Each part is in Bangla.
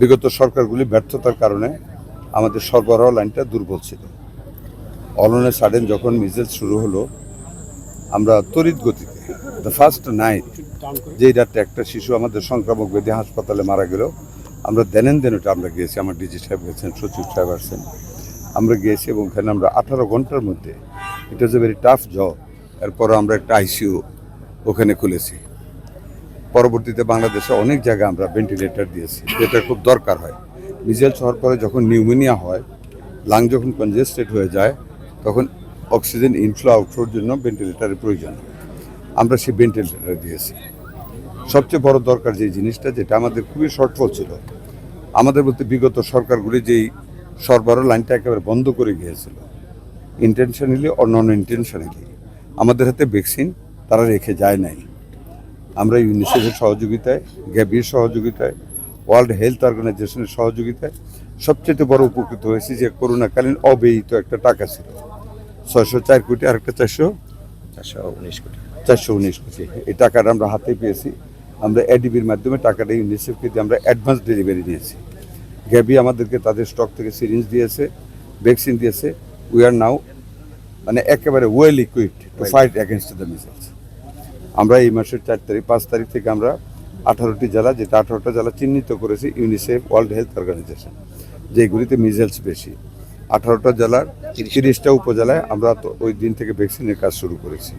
বিগত সরকারগুলি ব্যর্থতার কারণে আমাদের সরবরাহ লাইনটা দুর্বল ছিল। অল অন এ সাডেন যখন মিজেলস শুরু হলো, আমরা তড়িৎ গতিতে দ্য ফার্স্ট নাইট যেই রাতটা একটা শিশু আমাদের সংক্রামক ব্যাধি হাসপাতালে মারা গেল, আমরা দেন ওটা আমরা গিয়েছি, আমার ডিজি সাহেব গেছেন, সচিব সাহেব আসছেন, আমরা গিয়েছি এবং ওখানে আমরা 18 ঘন্টার মধ্যে, ইট ওয়াজ এ ভেরি টাফ জব। এরপর আমরা একটা আইসিইউ ওখানে খুলেছি। পরবর্তীতে বাংলাদেশে অনেক জায়গায় আমরা ভেন্টিলেটর দিয়েছি, যেটা খুব দরকার হয়। মিজেলস হওয়ার পরে যখন নিউমোনিয়া হয়, লাং যখন কনজেস্টেড হয়ে যায়, তখন অক্সিজেন ইনফ্লো আউটফ্লোর জন্য ভেন্টিলেটরের প্রয়োজন। আমরা সেই ভেন্টিলেটর দিয়েছি। সবচেয়ে বড় দরকার যে জিনিসটা, যেটা আমাদের খুবই শর্টফল ছিল, আমাদের বলতে বিগত সরকারগুলি যেই সরবরাহ লাইনটা একেবারে বন্ধ করে গিয়েছিল, ইন্টেনশনালি অর নন ইন্টেনশনালি, আমাদের হাতে ভ্যাকসিন তারা রেখে যায় নাই। আমরা ইউনিসেফের সহযোগিতায়, গ্যাবির সহযোগিতায়, ওয়ার্ল্ড হেলথ অর্গানাইজেশনের সহযোগিতায় সবচেয়ে বড় উপকৃত হয়েছি যে করোনাকালীন অব্যয়িত একটা টাকা ছিল 604 কোটি, আর একটা 419 কোটি। এই টাকাটা আমরা হাতে পেয়েছি। আমরা এডিবির মাধ্যমে টাকাটা ইউনিসেফকে দিয়ে আমরা অ্যাডভান্স ডেলিভারি দিয়েছি। গ্যাবি আমাদেরকে তাদের স্টক থেকে সিরিঞ্জ দিয়েছে, ভ্যাকসিন দিয়েছে। উই আর নাও মানে একেবারে well equipped to fight against the measles. আমরা এই মাসের 5 তারিখ থেকে আমরা 18টি জেলা, যেটা 18টা জেলা চিহ্নিত করেছি ইউনিসেফ ওয়ার্ল্ড হেলথ অর্গানাইজেশন, যেগুলিতে মিজেলস বেশি। 18টা জেলার 30টা উপজেলায় আমরা তো ওই দিন থেকে ভ্যাকসিনের কাজ শুরু করেছি।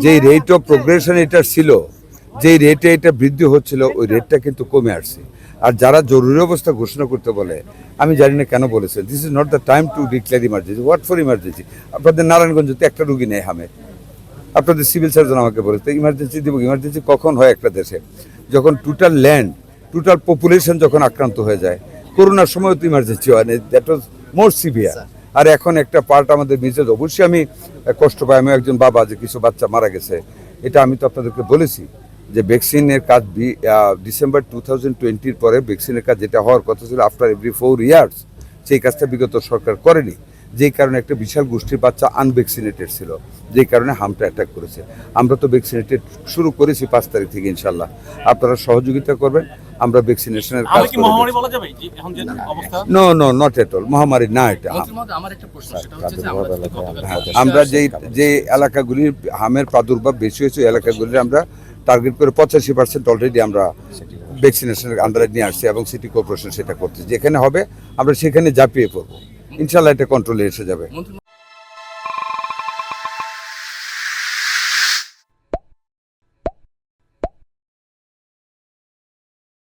যেই রেট অফ প্রোগ্রেশন এটা ছিল, যেই রেটে এটা বৃদ্ধি হচ্ছিল, ওই রেটটা কিন্তু কমে আসছে। আর যারা জরুরি অবস্থা ঘোষণা করতে বলে, আমি জানি না কেন বলেছে, this is not the time to declare emergency. What for emergency? আপনাদের নারায়ণগঞ্জে তো একটা রুগী নেই হামে, আপনাদের সিভিল সার্জন আমাকে বলেছে ইমার্জেন্সি দিব। ইমার্জেন্সি কখন হয় একটা দেশে? যখন টোটাল ল্যান্ড, টোটাল পপুলেশন যখন আক্রান্ত হয়ে যায়। করোনার সময় তো ইমার্জেন্সি হয় না, দ্যাট ওয়াজ মোর সিভিয়ার। আর এখন একটা পার্ট আমাদের মিসেজ, অবশ্যই আমি কষ্ট পাই, আমি একজন বাবা, যে কিছু বাচ্চা মারা গেছে। এটা আমি তো আপনাদেরকে বলেছি যে ভ্যাকসিনের কাজ ডিসেম্বর 2020 পরে ভ্যাকসিনের কাজ যেটা হওয়ার কথা ছিল আফটার এভরি 4 ইয়ার্স, সেই কাজটা বিগত সরকার করেনি। যেই কারণে একটা বিশাল গোষ্ঠীর বাচ্চা আনভ্যাকসিনেটেড ছিল, যেই কারণে হামটা অ্যাটাক করেছে। আমরা তো ভ্যাকসিনেটেড শুরু করেছি 5 তারিখ থেকে, ইনশাল্লাহ আপনারা সহযোগিতা করবেন। আমরা ভ্যাকসিনেশনের কাজ করি। নো নট এট অল মহামারী না এটা। আমরা যে এলাকাগুলির হামের প্রাদুর্ভাব বেশি হয়েছে, এলাকাগুলির আমরা টার্গেট করে 85% অলরেডি আমরা ভ্যাকসিনেশনের আন্ডারে নিয়ে আসছি এবং সিটি কর্পোরেশন সেটা করছে। যেখানে হবে আমরা সেখানে ঝাঁপিয়ে পড়বো, ইনশাল্লাহ এটা কন্ট্রোলে এসে যাবে।